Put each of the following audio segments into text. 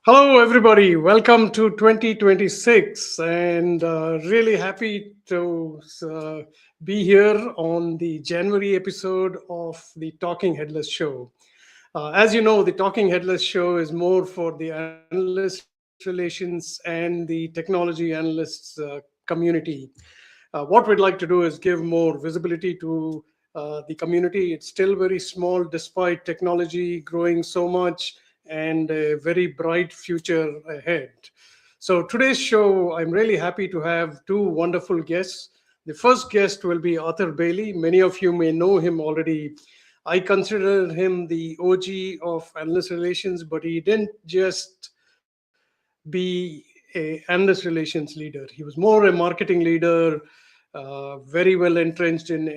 Hello, everybody. Welcome to 2026, and really happy to be here on the January episode of the Talking Headless show. As you know, the Talking Headless show is more for the analyst relations and the technology analysts community. What we'd like to do is give more visibility to the community. It's still very small despite technology growing so much and a very bright future ahead. So, today's show, I'm really happy to have two wonderful guests. The first guest will be Arthur Bailey. Many of you may know him already. I consider him the OG of analyst relations, but he didn't just be a analyst relations leader. He was more a marketing leader, very well entrenched in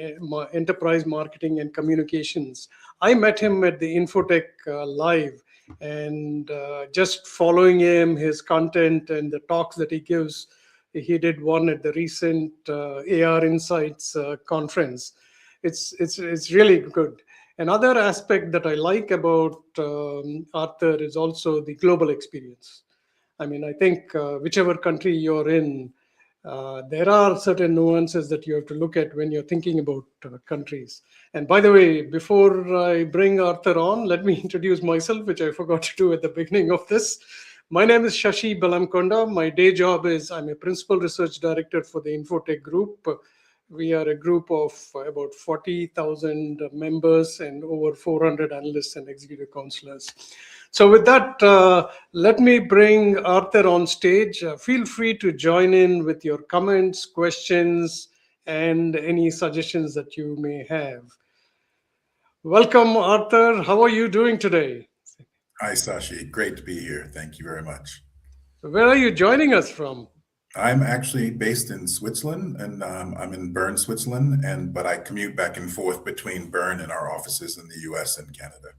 enterprise marketing and communications. I met him at the Infotech Live, and just following him, his content, and the talks that he gives. He did one at the recent AR Insights conference. It's really good. Another aspect that I like about Arthur is also the global experience. I mean, I think whichever country you're in, there are certain nuances that you have to look at when you're thinking about countries. And by the way, before I bring Arthur on, let me introduce myself, which I forgot to do at the beginning of this. My name is Shashi Balamkonda. My day job is I'm a principal research director for the Infotech Group. We are a group of about 40,000 members and over 400 analysts and executive counselors. So, with that, let me bring Arthur on stage. Feel free to join in with your comments, questions, and any suggestions that you may have. Welcome, Arthur. How are you doing today? Hi, Sashi. Great to be here. Thank you very much. Where are you joining us from? I'm actually based in Switzerland, and I'm in Bern, Switzerland, and but I commute back and forth between Bern and our offices in the U.S. and Canada.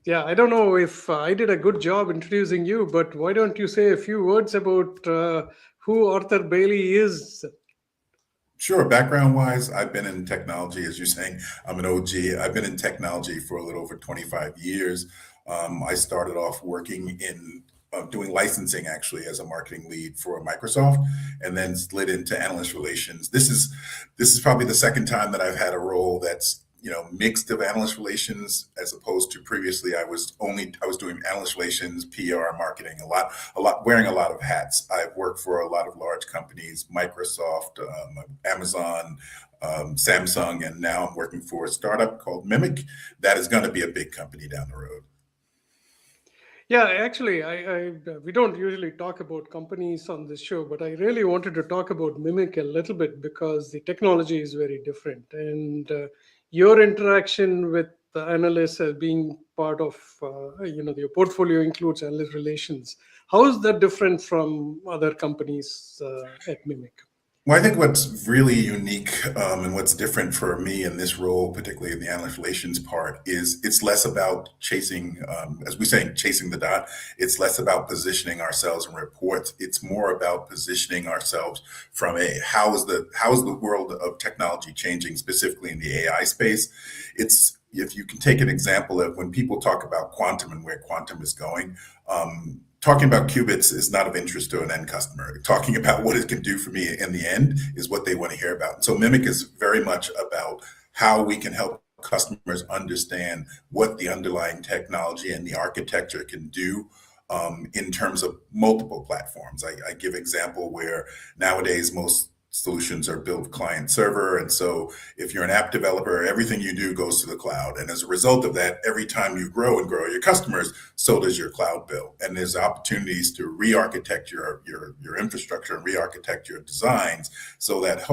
Yeah, I don't know if I did a good job introducing you, but why don't you say a few words about who Arthur Bailey is? Sure. Background-wise, I've been in technology, as you're saying. I'm an OG. I've been in technology for a little over 25 years. I started off working in doing licensing actually as a marketing lead for Microsoft, and then slid into analyst relations. This is probably the second time that I've had a role that's mixed of analyst relations as opposed to previously I was doing analyst relations, PR, marketing, a lot wearing a lot of hats. I've worked for a lot of large companies, Microsoft, Amazon, Samsung, and now I'm working for a startup called Mimik that is going to be a big company down the road. Yeah, actually, we don't usually talk about companies on this show, but I really wanted to talk about Mimic a little bit because the technology is very different, and your interaction with the analysts as being part of, your portfolio includes analyst relations. How is that different from other companies at Mimic? Well, I think what's really unique and what's different for me in this role, particularly in the analyst relations part, is it's less about chasing, as we say, chasing the dot. It's less about positioning ourselves in reports. It's more about positioning ourselves from how is the world of technology changing, specifically in the AI space. It's if you can take an example of when people talk about quantum and where quantum is going. Talking about qubits is not of interest to an end customer. Talking about what it can do for me in the end is what they want to hear about. And so Mimic is very much about how we can help customers understand what the underlying technology and the architecture can do in terms of multiple platforms. I give example where nowadays most solutions are built client server. And so if you're an app developer, everything you do goes to the cloud. And as a result of that, every time you grow and grow your customers, so does your cloud bill. And there's opportunities to re-architect your infrastructure and re-architect your designs so that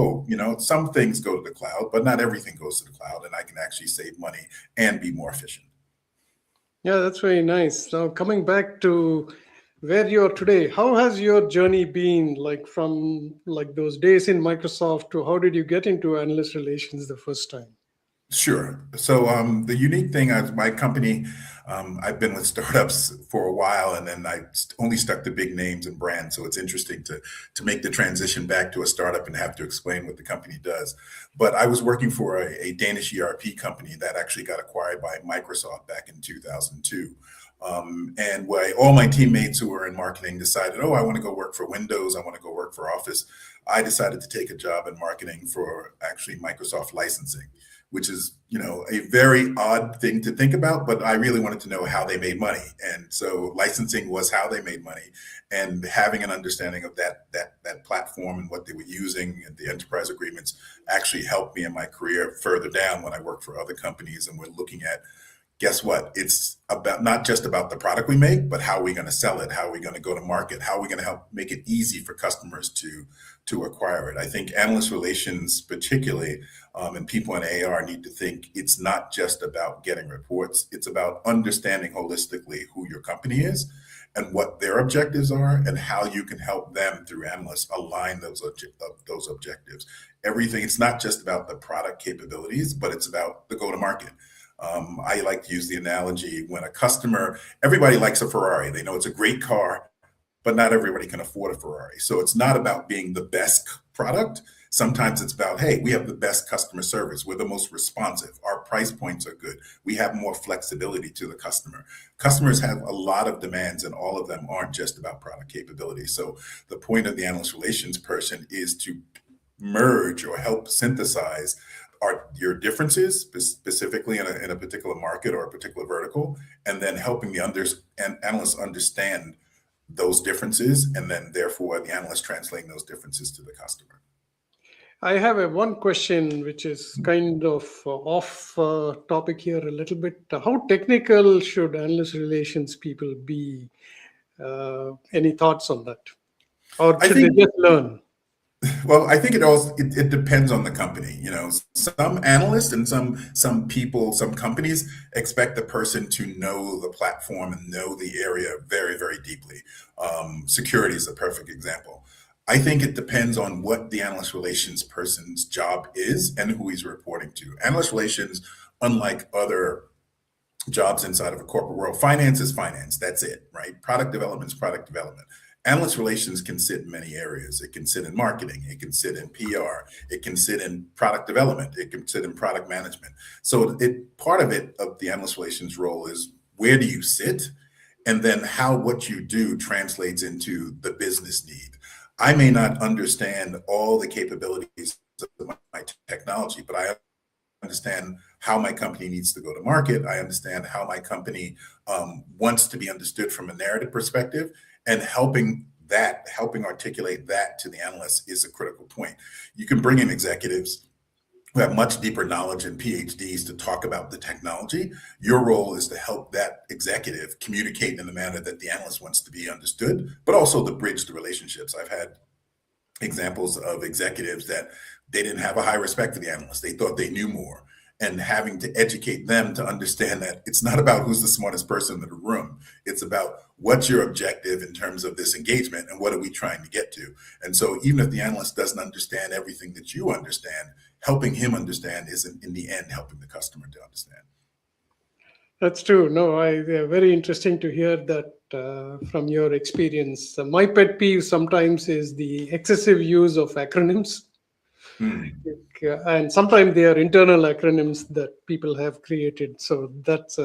some things go to the cloud, but not everything goes to the cloud. And I can actually save money and be more efficient. Yeah, that's very nice. Now, coming back to where you're today, how has your journey been, like from like those days in Microsoft to how did you get into analyst relations the first time? Sure. So the unique thing is my company, I've been with startups for a while, and then only stuck to big names and brands. So it's interesting to make the transition back to a startup and have to explain what the company does. But I was working for a Danish ERP company that actually got acquired by Microsoft back in 2002. And why all my teammates who were in marketing decided, oh, I want to go work for Windows, I want to go work for Office. I decided to take a job in marketing for actually Microsoft licensing, which is, a very odd thing to think about, but I really wanted to know how they made money. And so licensing was how they made money, and having an understanding of that platform and what they were using and the enterprise agreements actually helped me in my career further down when I worked for other companies and we're looking at, guess what? It's about not just about the product we make, but how are we going to sell it? How are we going to go to market? How are we going to help make it easy for customers to acquire it? I think analyst relations, particularly, and people in AR need to think it's not just about getting reports. It's about understanding holistically who your company is and what their objectives are and how you can help them through analysts align those objectives. Everything, it's not just about the product capabilities, but it's about the go-to-market. I like to use the analogy when a customer, everybody likes a Ferrari. They know it's a great car, but not everybody can afford a Ferrari. So it's not about being the best product. Sometimes it's about, hey, we have the best customer service. We're the most responsive. Our price points are good. We have more flexibility to the customer. Customers have a lot of demands, and all of them aren't just about product capability. So the point of the analyst relations person is to merge or help synthesize your differences, specifically in a particular market or a particular vertical, and then helping the analysts understand those differences, and then therefore the analyst translating those differences to the customer. I have one question which is kind of off topic here a little bit. How technical should analyst relations people be? Any thoughts on that? Or should they just learn? Well, I think it depends on the company. Some analysts and some people, some companies expect the person to know the platform and know the area very, very deeply. Security is a perfect example. I think it depends on what the analyst relations person's job is and who he's reporting to. Analyst relations, unlike other jobs inside of a corporate world, finance is finance. That's it, right? Product development is product development. Analyst relations can sit in many areas. It can sit in marketing. It can sit in PR. It can sit in product development. It can sit in product management. So part of the analyst relations role is where do you sit, and then how what you do translates into the business need. I may not understand all the capabilities of my technology, but I understand how my company needs to go to market. I understand how my company wants to be understood from a narrative perspective, and helping articulate that to the analysts is a critical point. You can bring in executives who have much deeper knowledge and PhDs to talk about the technology. Your role is to help that executive communicate in the manner that the analyst wants to be understood, but also to bridge the relationships. I've had examples of executives that they didn't have a high respect for the analysts. They thought they knew more, and having to educate them to understand that it's not about who's the smartest person in the room. It's about what's your objective in terms of this engagement and what are we trying to get to. And so even if the analyst doesn't understand everything that you understand, helping him understand is in the end helping the customer to understand. That's true. No, very interesting to hear that from your experience. My pet peeve sometimes is the excessive use of acronyms. And sometimes they are internal acronyms that people have created. So that's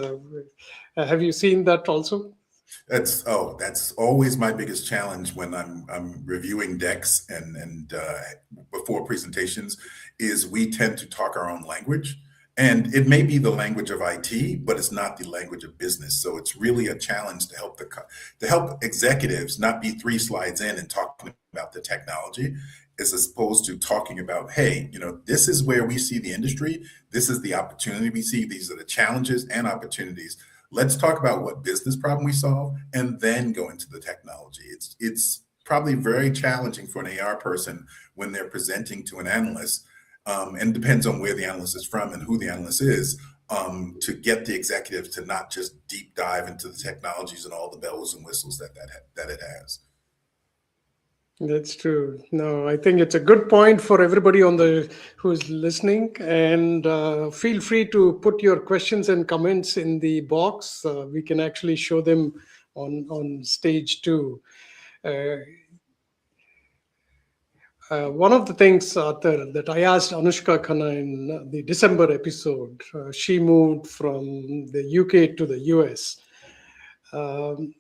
have you seen that also? That's always my biggest challenge when I'm reviewing decks and before presentations is we tend to talk our own language. And it may be the language of IT, but it's not the language of business. So it's really a challenge to help executives not be 3 slides in and talking about the technology, as opposed to talking about, hey, this is where we see the industry. This is the opportunity we see. These are the challenges and opportunities. Let's talk about what business problem we solve and then go into the technology. It's probably very challenging for an AR person when they're presenting to an analyst, and depends on where the analyst is from and who the analyst is, to get the executive to not just deep dive into the technologies and all the bells and whistles that it has. That's true. No, I think it's a good point for everybody who's listening, and feel free to put your questions and comments in the box. We can actually show them on stage too. One of the things, Arthur, that I asked Anushka Khanna in the December episode, she moved from the UK to the US. Um,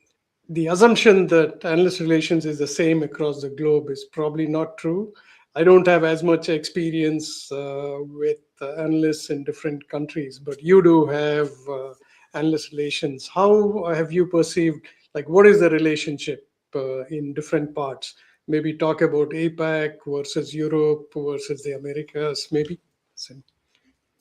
the assumption that analyst relations is the same across the globe is probably not true. I don't have as much experience with analysts in different countries, but you do have analyst relations. How have you perceived, like, what is the relationship in different parts? Maybe talk about APAC versus Europe versus the Americas, maybe. So,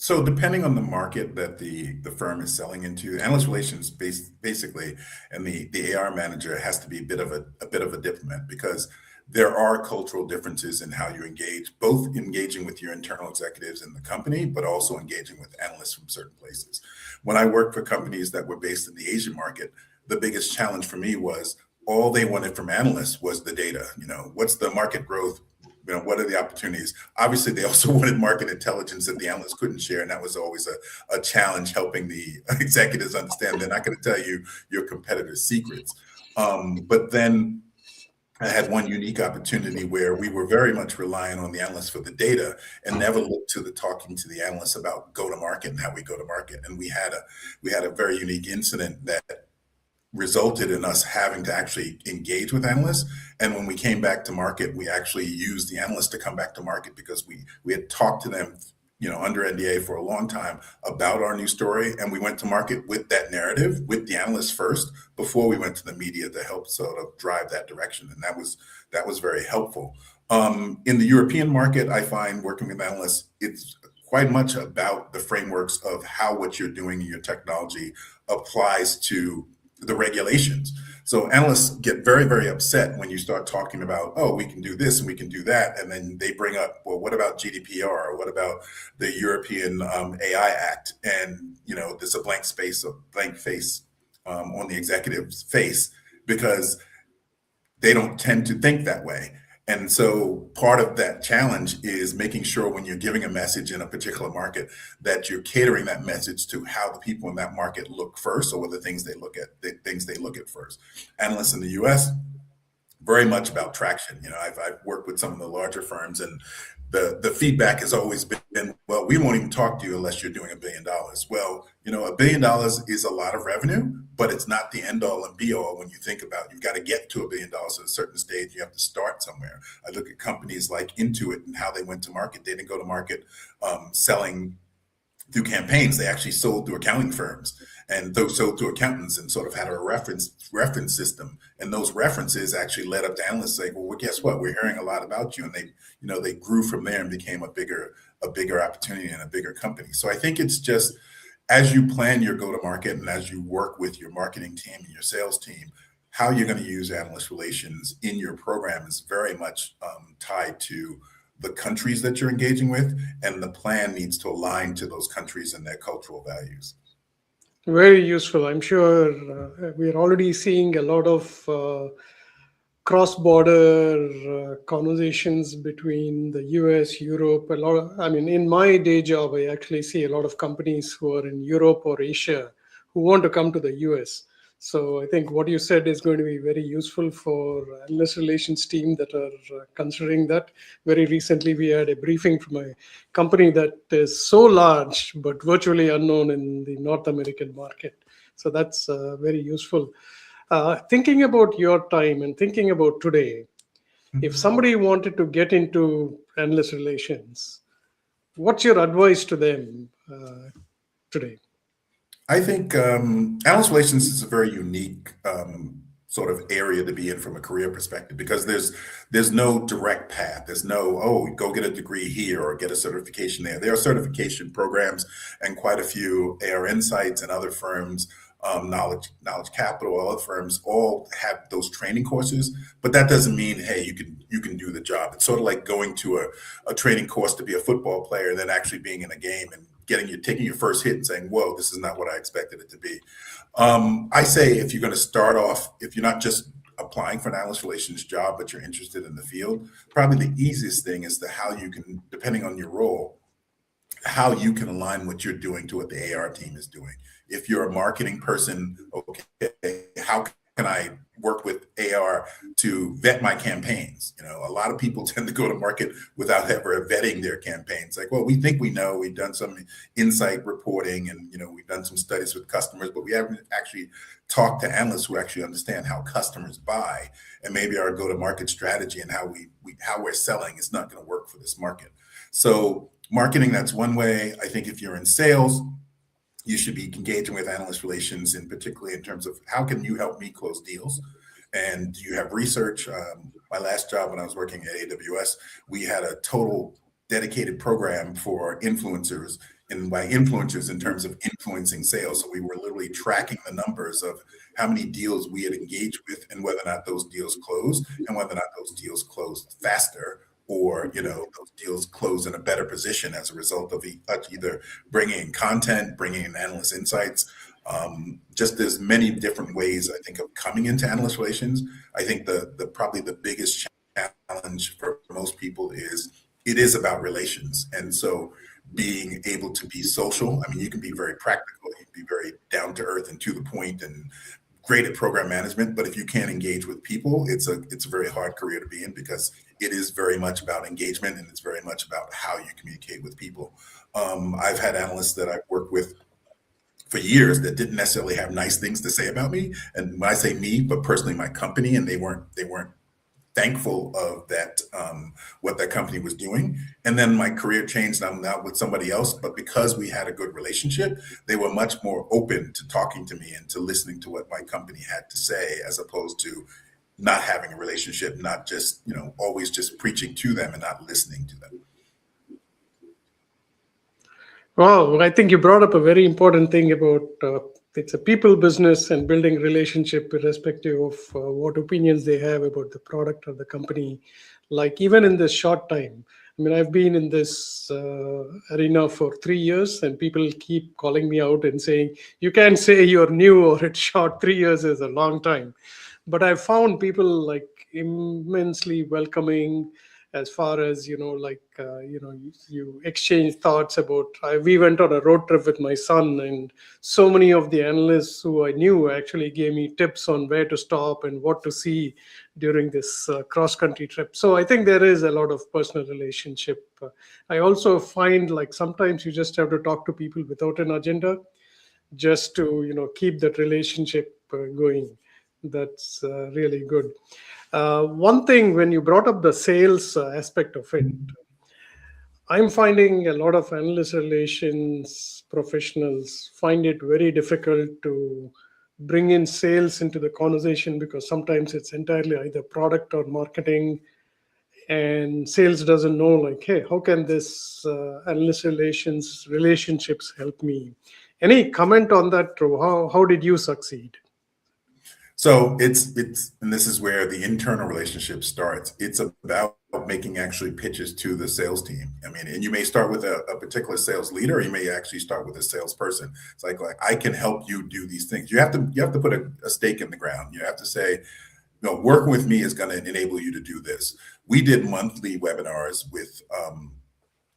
So depending on the market that the firm is selling into, analyst relations basically, and the AR manager has to be a bit of a diplomat because there are cultural differences in how you engage, both engaging with your internal executives in the company, but also engaging with analysts from certain places. When I worked for companies that were based in the Asian market, the biggest challenge for me was all they wanted from analysts was the data. You know, what's the market growth? You know, what are the opportunities? Obviously, they also wanted market intelligence that the analysts couldn't share, and that was always a challenge helping the executives understand they're not going to tell you your competitors' secrets. But then I had one unique opportunity where we were very much relying on the analysts for the data and never looked to the talking to the analysts about go to market and how we go to market. And we had a very unique incident that resulted in us having to actually engage with analysts. And when we came back to market, we actually used the analysts to come back to market because we had talked to them, you know, under NDA for a long time about our new story. And we went to market with that narrative with the analysts first before we went to the media to help sort of drive that direction. And that was very helpful. In the European market, I find working with analysts, it's quite much about the frameworks of how what you're doing in your technology applies to the regulations. So analysts get very, very upset when you start talking about, oh, we can do this and we can do that. And then they bring up, well, what about GDPR? Or what about the European AI Act? And, you know, there's a blank face on the executive's face because they don't tend to think that way. And so part of that challenge is making sure when you're giving a message in a particular market that you're catering that message to how the people in that market look first, or what the things they look at, the things they look at first. Analysts in the US, very much about traction. You know, I've worked with some of the larger firms, and the feedback has always been, well, we won't even talk to you unless you're doing $1 billion. Well, you know, $1 billion is a lot of revenue, but it's not the end all and be all. When you think about, you've got to get to $1 billion at a certain stage. You have to start somewhere. I look at companies like Intuit and how they went to market. They didn't go to market selling through campaigns. They actually sold through accounting firms, and those sold through accountants, and sort of had a reference system. And those references actually led up to analysts saying, well, guess what? We're hearing a lot about you. And they, you know, they grew from there and became a bigger opportunity and a bigger company. So I think it's just as you plan your go to market and as you work with your marketing team and your sales team, how you're going to use analyst relations in your program is very much tied to the countries that you're engaging with, and the plan needs to align to those countries and their cultural values. very useful. I'm sure we're already seeing a lot of cross-border conversations between the US, Europe. A lot of, I mean, in my day job, I actually see a lot of companies who are in Europe or Asia who want to come to the US. So I think what you said is going to be very useful for analyst relations team that are considering that. Very recently, we had a briefing from a company that is so large but virtually unknown in the North American market. So that's very useful. Thinking about your time and thinking about today, if somebody wanted to get into analyst relations, what's your advice to them today? I think analyst relations is a very unique sort of area to be in from a career perspective because there's no direct path. There's no, oh, go get a degree here or get a certification there. There are certification programs, and quite a few AR Insights and other firms, Knowledge Capital, other firms all have those training courses. But that doesn't mean, hey, you can do the job. It's sort of like going to a training course to be a football player and then actually being in a game and taking your first hit and saying, whoa, this is not what I expected it to be. I say if you're going to start off, if you're not just applying for an analyst relations job, but you're interested in the field, probably the easiest thing is how you can, depending on your role, how you can align what you're doing to what the AR team is doing. If you're a marketing person, okay, how can I work with AR to vet my campaigns? A lot of people tend to go to market without ever vetting their campaigns. Like, well, we think we know, we've done some insight reporting, and we've done some studies with customers, but we haven't actually talked to analysts who actually understand how customers buy, and maybe our go-to-market strategy and how how we're selling is not going to work for this market. So marketing, that's one way. I think if you're in sales, you should be engaging with analyst relations, and particularly in terms of how can you help me close deals? And do you have research? My last job when I was working at AWS, we had a total dedicated program for influencers, and by influencers in terms of influencing sales. So we were literally tracking the numbers of how many deals we had engaged with and whether or not those deals closed, and whether or not those deals closed faster, or those deals close in a better position as a result of either bringing in content, bringing in analyst insights. Just there's many different ways, I think, of coming into analyst relations. I think the probably the biggest challenge for most people is it is about relations. And so being able to be social, I mean, you can be very practical, you can be very down to earth and to the point and great at program management, but if you can't engage with people, it's a very hard career to be in, because it is very much about engagement, and it's very much about how you communicate with people. I've had analysts that I've worked with for years that didn't necessarily have nice things to say about me, and when I say me, but personally my company, and they weren't thankful of that, what that company was doing. And then my career changed. I'm now with somebody else, but because we had a good relationship, they were much more open to talking to me and to listening to what my company had to say, as opposed to not having a relationship, not just, always just preaching to them and not listening to them. Well, I think you brought up a very important thing about it's a people business, and building relationship irrespective of what opinions they have about the product or the company. Like, even in this short time, I mean, I've been in this arena for 3 years, and people keep calling me out and saying, you can't say you're new or it's short. 3 years is a long time. But I've found people like immensely welcoming, as far as you exchange thoughts about. We went on a road trip with my son, and so many of the analysts who I knew actually gave me tips on where to stop and what to see during this cross country trip. So I think there is a lot of personal relationship. I also find, like, sometimes you just have to talk to people without an agenda, just to keep that relationship going. That's really good. One thing, when you brought up the sales aspect of it, I'm finding a lot of analyst relations professionals find it very difficult to bring in sales into the conversation, because sometimes it's entirely either product or marketing, and sales doesn't know, like, hey, how can this analyst relationships help me? Any comment on that, Drew? How did you succeed? So it's and this is where the internal relationship starts. It's about making actually pitches to the sales team. I mean, and you may start with a particular sales leader, or you may actually start with a salesperson. It's like I can help you do these things. You have to put a stake in the ground. You have to say, working with me is going to enable you to do this. We did monthly webinars with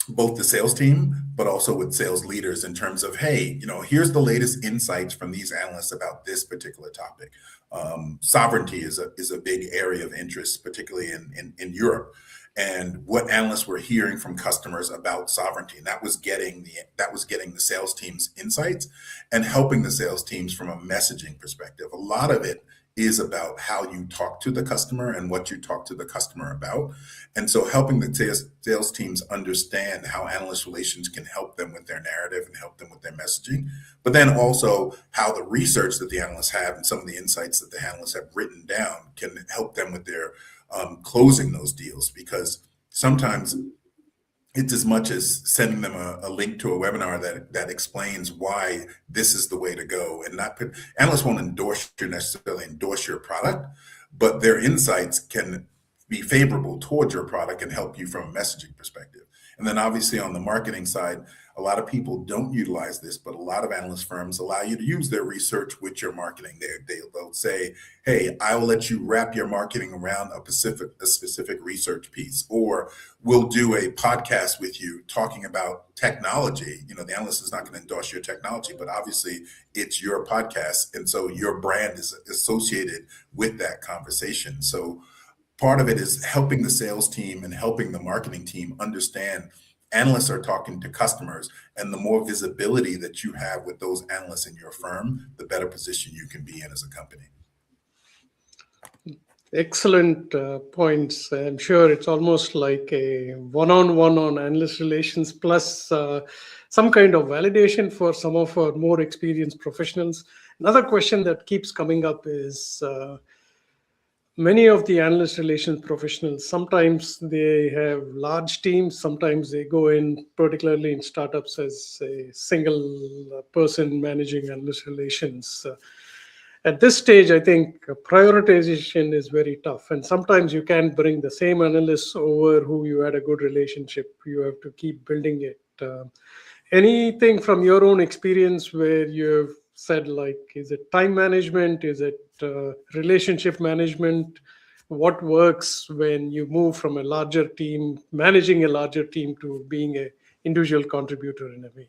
both the sales team, but also with sales leaders, in terms of, hey, here's the latest insights from these analysts about this particular topic. Sovereignty is a big area of interest, particularly in Europe, and what analysts were hearing from customers about sovereignty, and that was getting the sales team's insights and helping the sales teams from a messaging perspective. A lot of it is about how you talk to the customer and what you talk to the customer about. And so helping the sales teams understand how analyst relations can help them with their narrative and help them with their messaging, but then also how the research that the analysts have and some of the insights that the analysts have written down can help them with their closing those deals. Because sometimes it's as much as sending them a link to a webinar that explains why this is the way to go, and analysts won't necessarily endorse your product, but their insights can be favorable towards your product and help you from a messaging perspective. And then obviously on the marketing side, a lot of people don't utilize this, but a lot of analyst firms allow you to use their research with your marketing. They'll say, hey, I will let you wrap your marketing around a specific research piece, or we'll do a podcast with you talking about technology. The analyst is not going to endorse your technology, but obviously it's your podcast. And so your brand is associated with that conversation. So part of it is helping the sales team and helping the marketing team understand analysts are talking to customers, and the more visibility that you have with those analysts in your firm, the better position you can be in as a company. Excellent points. I'm sure it's almost like a one-on-one on analyst relations plus some kind of validation for some of our more experienced professionals. Another question that keeps coming up is many of the analyst relations professionals, sometimes they have large teams, sometimes they go in, particularly in startups, as a single person managing analyst relations. At this stage, I think prioritization is very tough. And sometimes you can't bring the same analysts over who you had a good relationship. You have to keep building it. Anything from your own experience where you've said, like, is it time management? Is it relationship management? What works when you move from a larger team, managing a larger team, to being an individual contributor in a way?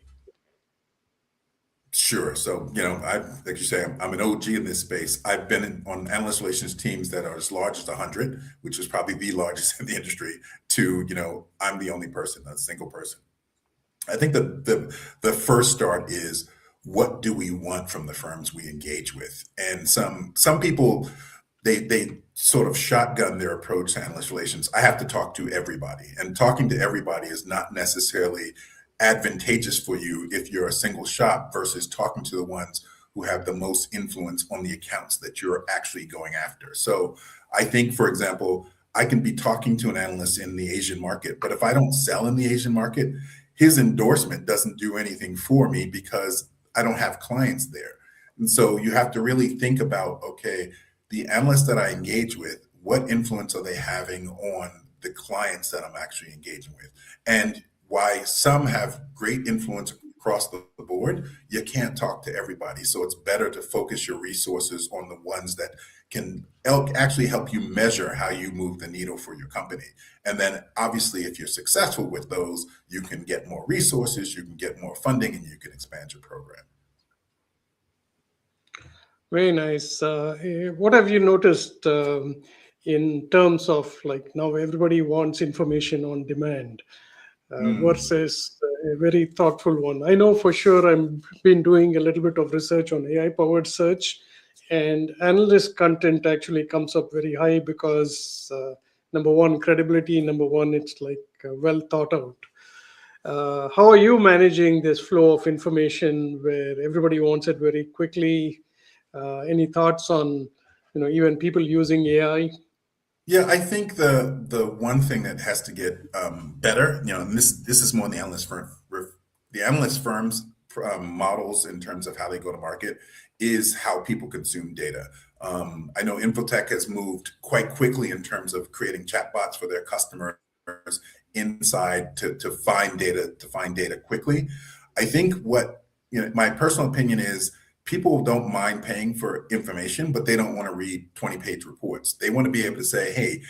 Sure. So, like you say, I'm an OG in this space. I've been on analyst relations teams that are as large as 100, which is probably the largest in the industry, to, I'm the only person, a single person. I think the first start is, what do we want from the firms we engage with? And some people, they sort of shotgun their approach to analyst relations. I have to talk to everybody, and talking to everybody is not necessarily advantageous for you if you're a single shop versus talking to the ones who have the most influence on the accounts that you're actually going after. So I think, for example, I can be talking to an analyst in the Asian market, but if I don't sell in the Asian market, his endorsement doesn't do anything for me because I don't have clients there. And so you have to really think about, okay, the analysts that I engage with, what influence are they having on the clients that I'm actually engaging with? And why some have great influence across the board, you can't talk to everybody. So it's better to focus your resources on the ones that can actually help you measure how you move the needle for your company. And then obviously, if you're successful with those, you can get more resources, you can get more funding, and you can expand your program. Very nice. What have you noticed in terms of, like, now everybody wants information on demand Mm. versus a very thoughtful one? I know for sure I've been doing a little bit of research on AI powered search, and analyst content actually comes up very high because number one, credibility, number one, it's like well thought out. How are you managing this flow of information where everybody wants it very quickly? Any thoughts on, even people using AI? Yeah, I think the one thing that has to get better, and this is more in the analyst firms models in terms of how they go to market, is how people consume data. I know Infotech has moved quite quickly in terms of creating chatbots for their customers inside to find data quickly. I think what my personal opinion is, people don't mind paying for information, but they don't want to read 20-page reports. They want to be able to say, hey,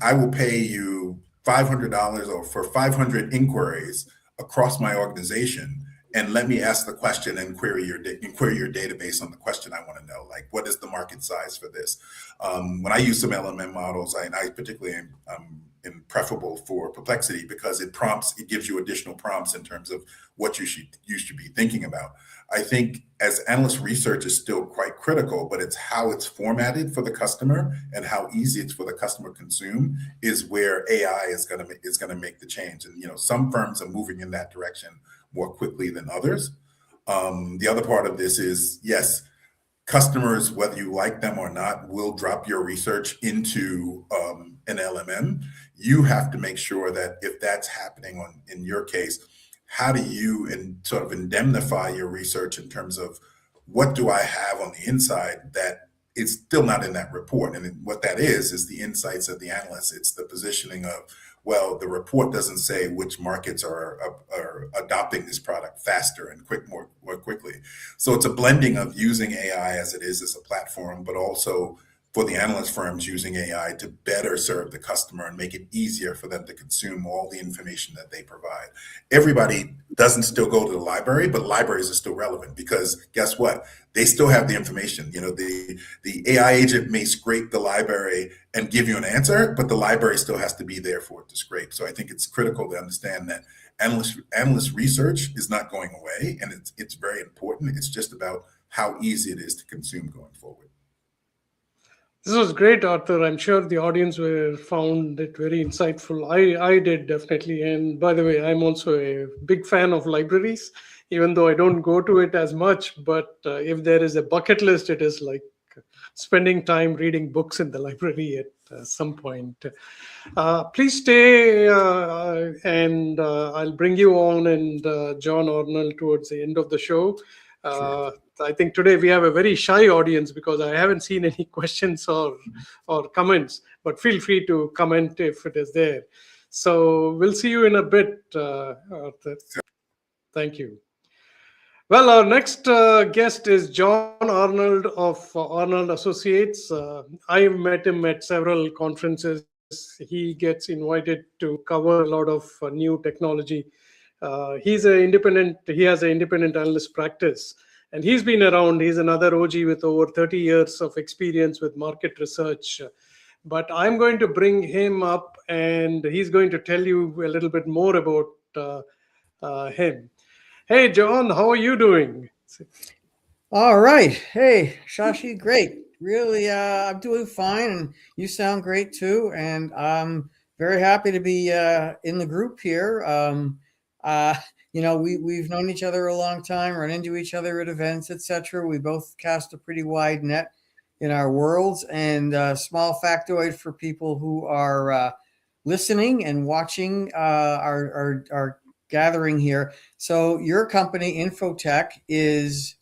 I will pay you $500 or for 500 inquiries across my organization, and let me ask the question and query your database on the question I want to know. Like, what is the market size for this? When I use some LMM models, I particularly am preferable for Perplexity because it gives you additional prompts in terms of what you should be thinking about. I think as analyst research is still quite critical, but it's how it's formatted for the customer and how easy it's for the customer to consume is where AI is going to make the change. And some firms are moving in that direction more quickly than others. The other part of this is, yes, customers, whether you like them or not, will drop your research into an LMM. You have to make sure that if that's happening in your case, how do you sort of indemnify your research in terms of what do I have on the inside that it's still not in that report. And what that is the insights of the analysts. It's the positioning of, well, the report doesn't say which markets are adopting this product faster and more quickly. So it's a blending of using AI as it is as a platform, but also for the analyst firms using AI to better serve the customer and make it easier for them to consume all the information that they provide. Everybody doesn't still go to the library, but libraries are still relevant because guess what? They still have the information. The AI agent may scrape the library and give you an answer, but the library still has to be there for it to scrape. So I think it's critical to understand that analyst research is not going away, and it's very important. It's just about how easy it is to consume going forward. This was great, Arthur. I'm sure the audience were found it very insightful. I did definitely. And by the way, I'm also a big fan of libraries, even though I don't go to it as much. But if there is a bucket list, it is like spending time reading books in the library at some point. Please stay, and I'll bring you on and John Arnold towards the end of the show. Sure. I think today we have a very shy audience because I haven't seen any questions or comments, but feel free to comment if it is there. So we'll see you in a bit, Arthur. Thank you. Well, our next guest is John Arnold of Arnold Associates. I've met him at several conferences. He gets invited to cover a lot of new technology. He has an independent analyst practice, and he's been around. He's another OG with over 30 years of experience with market research. But I'm going to bring him up, and he's going to tell you a little bit more about him. Hey, John, how are you doing? All right. Hey, Shashi, great. Really, I'm doing fine, and you sound great too. And I'm very happy to be in the group here. We've known each other a long time, run into each other at events, etc. We both cast a pretty wide net in our worlds. And small factoid for people who are listening and watching our gathering here. So your company, Infotech, is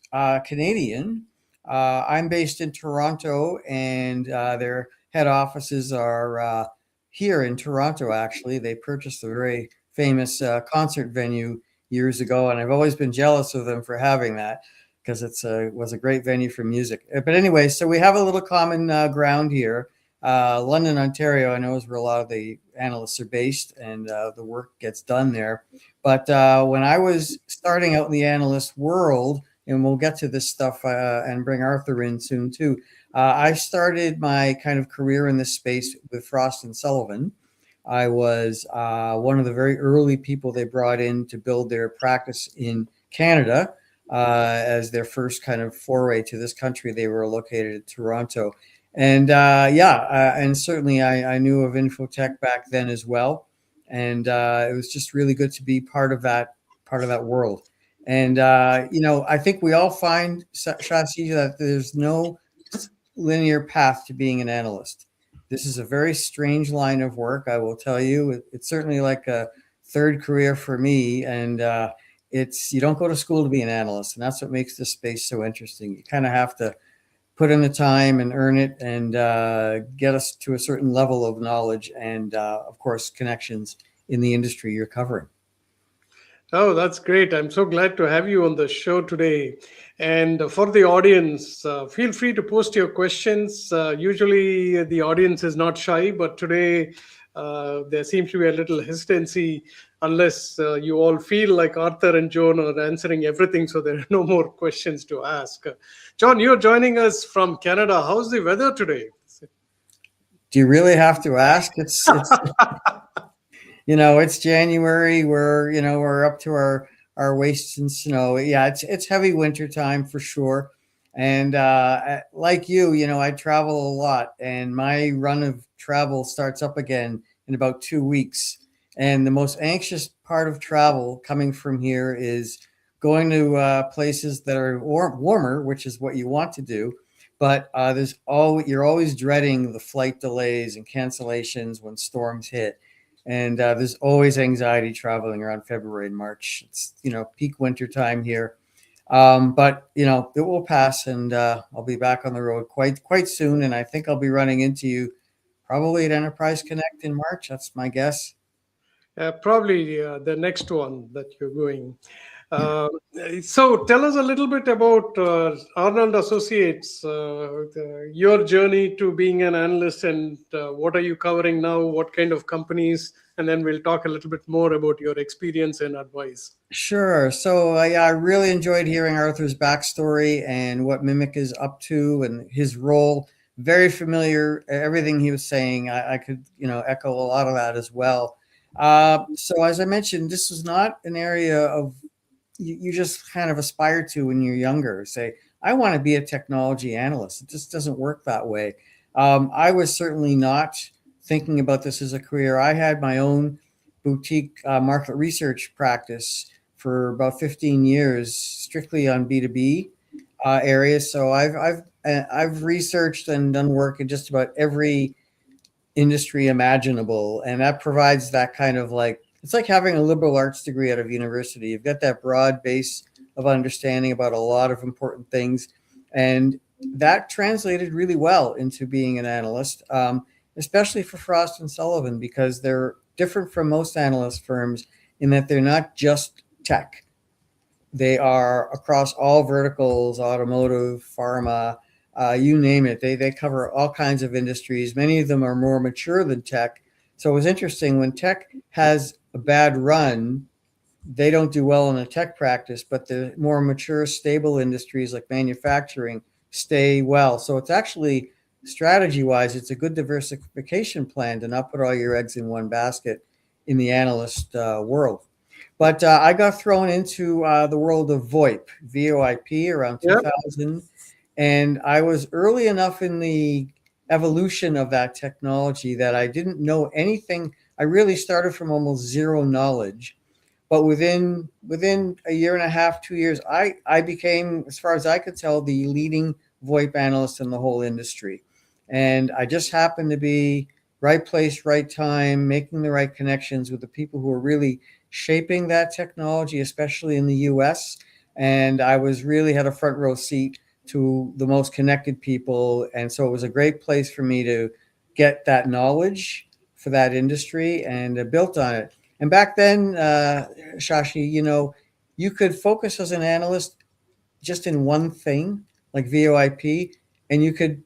Canadian. I'm based in Toronto, and their head offices are here in Toronto, actually. They purchased a very famous concert venue years ago, and I've always been jealous of them for having that because it was a great venue for music. But anyway, so we have a little common ground here. London, Ontario, I know is where a lot of the analysts are based, and the work gets done there. But when I was starting out in the analyst world, and we'll get to this stuff and bring Arthur in soon too, I started my kind of career in this space with Frost & Sullivan. I was one of the very early people they brought in to build their practice in Canada as their first kind of foray to this country. They were located in Toronto. And and certainly I knew of Infotech back then as well. And it was just really good to be part of that world. And, I think we all find, Shashi, that there's no linear path to being an analyst. This is a very strange line of work, I will tell you. It's certainly like a third career for me. And you don't go to school to be an analyst. And that's what makes this space so interesting. You kind of have to put in the time and earn it and get us to a certain level of knowledge and, of course, connections in the industry you're covering. Oh, that's great. I'm so glad to have you on the show today. And for the audience, feel free to post your questions. Usually the audience is not shy, but today there seems to be a little hesitancy unless you all feel like Arthur and John are answering everything, so there are no more questions to ask. John, you're joining us from Canada. How's the weather today? Do you really have to ask? It's it's January. We're up to our waists in snow. Yeah, it's heavy winter time for sure. And like you, I travel a lot, and my run of travel starts up again in about 2 weeks. And the most anxious part of travel coming from here is going to places that are warmer, which is what you want to do. But you're always dreading the flight delays and cancellations when storms hit. And there's always anxiety traveling around February and March. It's, peak winter time here. But it will pass, and I'll be back on the road quite soon. And I think I'll be running into you probably at Enterprise Connect in March. That's my guess. Probably the next one that you're going. Uh, so tell us a little bit about Arnold Associates, your journey to being an analyst, and what are you covering now? What kind of companies? And then we'll talk a little bit more about your experience and advice. Sure. So yeah, I really enjoyed hearing Arthur's backstory and what Mimic is up to and his role. Very familiar. Everything he was saying, I could echo a lot of that as well. So as I mentioned, this is not an area of you just kind of aspire to when you're younger. Say, I want to be a technology analyst. It just doesn't work that way. I was certainly not thinking about this as a career. I had my own boutique market research practice for about 15 years, strictly on B2B areas. So I've researched and done work in just about every industry imaginable, and that provides that kind of it's like having a liberal arts degree out of university. You've got that broad base of understanding about a lot of important things, and that translated really well into being an analyst, especially for Frost and Sullivan, because they're different from most analyst firms in that they're not just tech. They are across all verticals: automotive, pharma, you name it. They cover all kinds of industries. Many of them are more mature than tech. So it was interesting when tech has a bad run, they don't do well in a tech practice, but the more mature, stable industries like manufacturing stay well. So it's actually strategy wise, it's a good diversification plan to not put all your eggs in one basket in the analyst world. But I got thrown into the world of VoIP, VoIP, around Yep. 2000. And I was early enough in the evolution of that technology that I didn't know anything. I really started from almost zero knowledge. But within a year and a half, 2 years, I became, as far as I could tell, the leading VoIP analyst in the whole industry. And I just happened to be right place, right time, making the right connections with the people who are really shaping that technology, especially in the US. And I was really had a front row seat to the most connected people. And so it was a great place for me to get that knowledge for that industry and built on it. And back then, Shashi, you could focus as an analyst just in one thing, like VoIP, and you could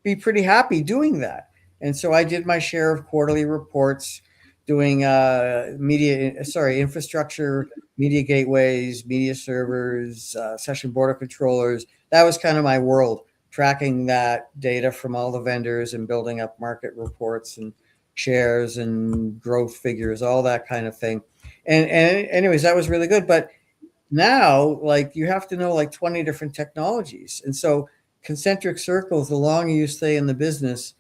be pretty happy doing that. And so I did my share of quarterly reports, doing infrastructure, media gateways, media servers, session border controllers. That was kind of my world, tracking that data from all the vendors and building up market reports and shares and growth figures, all that kind of thing. And anyways, that was really good. But now, you have to know 20 different technologies. And so concentric circles, the longer you stay in the business,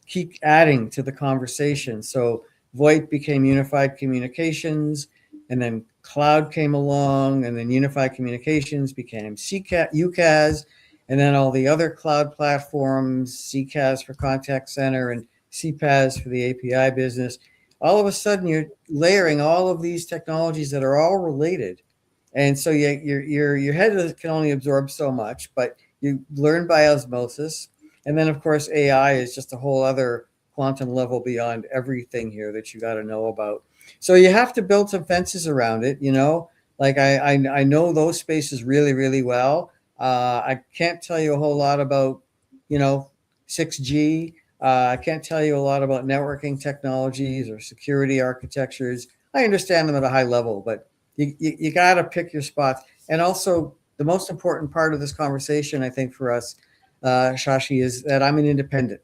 keep adding to the conversation. So VoIP became unified communications, and then cloud came along, and then unified communications became UCaaS, and then all the other cloud platforms, CCaaS for contact center and CPaaS for the API business. All of a sudden, you're layering all of these technologies that are all related. And so your head can only absorb so much, but you learn by osmosis. And then, of course, AI is just a whole other quantum level beyond everything here that you got to know about. So you have to build some fences around it, I know those spaces really, really well. I can't tell you a whole lot about, 6G. I can't tell you a lot about networking technologies or security architectures. I understand them at a high level, but you got to pick your spots. And also, the most important part of this conversation, I think, for us, Shashi, is that I'm an independent.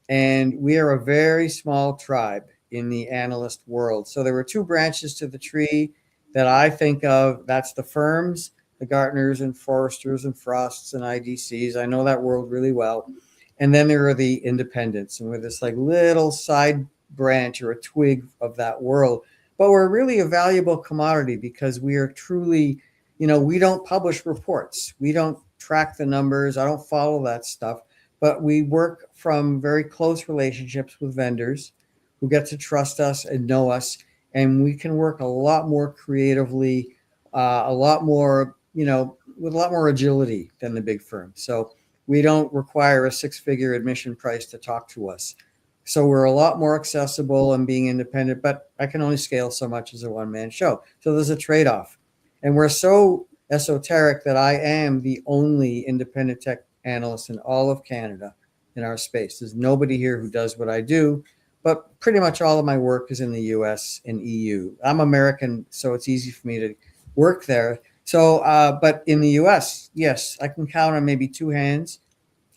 And we are a very small tribe in the analyst world. So there were two branches to the tree that I think of. That's the firms, the Gartners and Forresters and Frosts and IDCs. I know that world really well. And then there are the independents, and we're this little side branch or a twig of that world. But we're really a valuable commodity because we are truly, we don't publish reports. We don't track the numbers. I don't follow that stuff. But we work from very close relationships with vendors who get to trust us and know us. And we can work a lot more creatively, a lot more, with a lot more agility than the big firms. So we don't require a six-figure admission price to talk to us. So we're a lot more accessible and being independent, but I can only scale so much as a one-man show. So there's a trade-off. And we're so esoteric that I am the only independent tech analyst in all of Canada in our space. There's nobody here who does what I do, but pretty much all of my work is in the US and EU. I'm American, so it's easy for me to work there. So, but in the US, yes, I can count on maybe two hands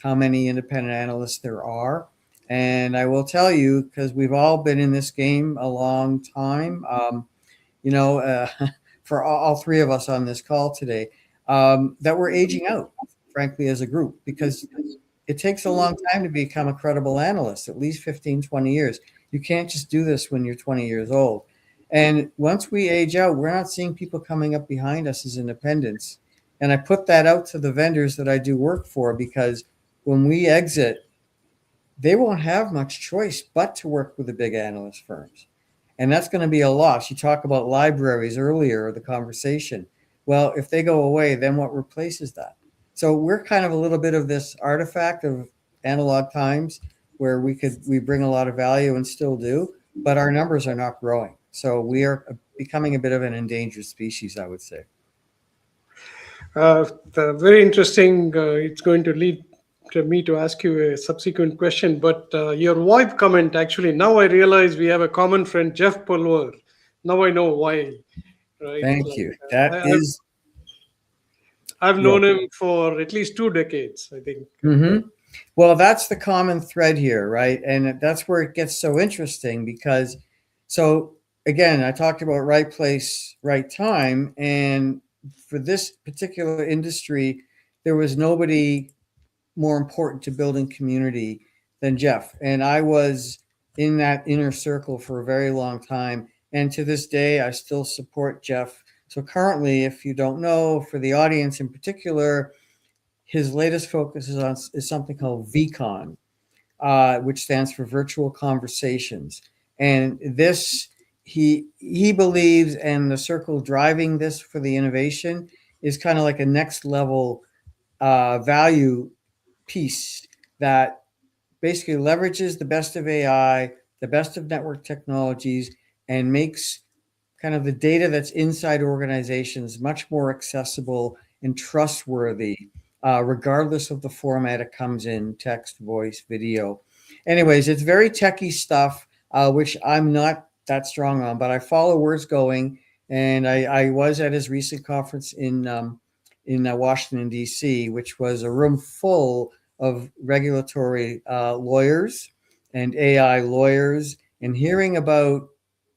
how many independent analysts there are. And I will tell you, because we've all been in this game a long time, for all three of us on this call today, that we're aging out, frankly, as a group, because it takes a long time to become a credible analyst, at least 15, 20 years. You can't just do this when you're 20 years old. And once we age out, we're not seeing people coming up behind us as independents. And I put that out to the vendors that I do work for, because when we exit, they won't have much choice but to work with the big analyst firms. And that's going to be a loss. You talk about libraries earlier, the conversation. Well, if they go away, then what replaces that? So we're kind of a little bit of this artifact of analog times where we bring a lot of value and still do, but our numbers are not growing. So we are becoming a bit of an endangered species, I would say. Very interesting. It's going to lead to me to ask you a subsequent question, but your VoIP comment, actually, now I realize we have a common friend, Jeff Pulver. Now I know why. Right? Thank you. That is. I've known him for at least 2 decades, I think. Mm-hmm. Well, that's the common thread here, right? And that's where it gets so interesting, because, so again, I talked about right place, right time. And for this particular industry, there was nobody more important to building community than Jeff. And I was in that inner circle for a very long time. And to this day, I still support Jeff. So currently, if you don't know, for the audience in particular, his latest focus is something called VCon, which stands for Virtual Conversations. And this, he believes, and the circle driving this for the innovation is kind of like a next level value piece that basically leverages the best of AI, the best of network technologies, and makes kind of the data that's inside organizations much more accessible and trustworthy, regardless of the format it comes in: text, voice, video. Anyways, it's very techie stuff, which I'm not that strong on, but I follow where it's going. And I was at his recent conference in Washington, D.C., which was a room full of regulatory lawyers and AI lawyers, and hearing about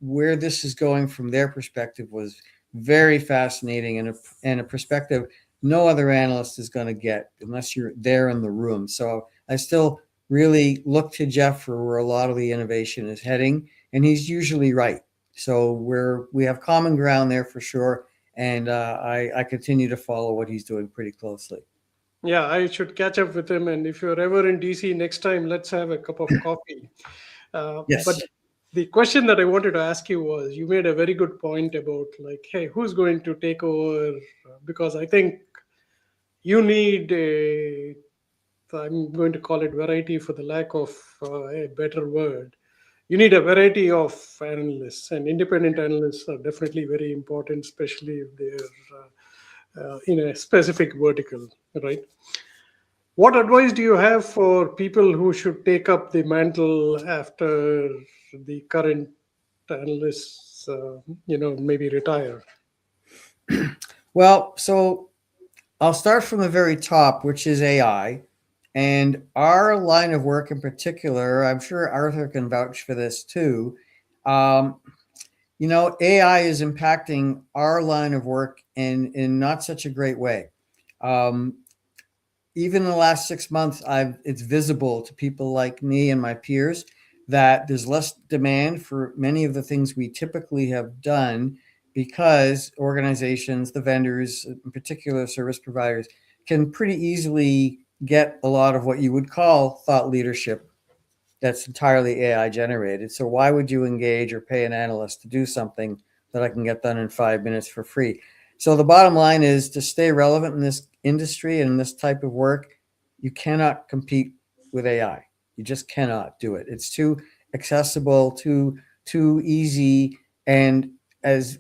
where this is going from their perspective was very fascinating, and a perspective no other analyst is going to get unless you're there in the room. So I still really look to Jeff for where a lot of the innovation is heading, and he's usually right. So we have common ground there for sure, and I continue to follow what he's doing pretty closely. Yeah, I should catch up with him, and if you're ever in DC next time, let's have a cup of coffee. Yes. But the question that I wanted to ask you was, you made a very good point about, like, hey, who's going to take over? Because I think you need I'm going to call it variety for the lack of a better word. You need a variety of analysts, and independent analysts are definitely very important, especially if they're in a specific vertical, right? What advice do you have for people who should take up the mantle after the current analysts, maybe retire? Well, so I'll start from the very top, which is AI. And our line of work in particular, I'm sure Arthur can vouch for this too. AI is impacting our line of work in not such a great way. Even in the last 6 months, it's visible to people like me and my peers that there's less demand for many of the things we typically have done, because organizations, the vendors, in particular service providers, can pretty easily get a lot of what you would call thought leadership that's entirely AI generated. So why would you engage or pay an analyst to do something that I can get done in 5 minutes for free? So the bottom line is, to stay relevant in this industry and in this type of work, you cannot compete with AI. You just cannot do it. It's too accessible, too easy, and as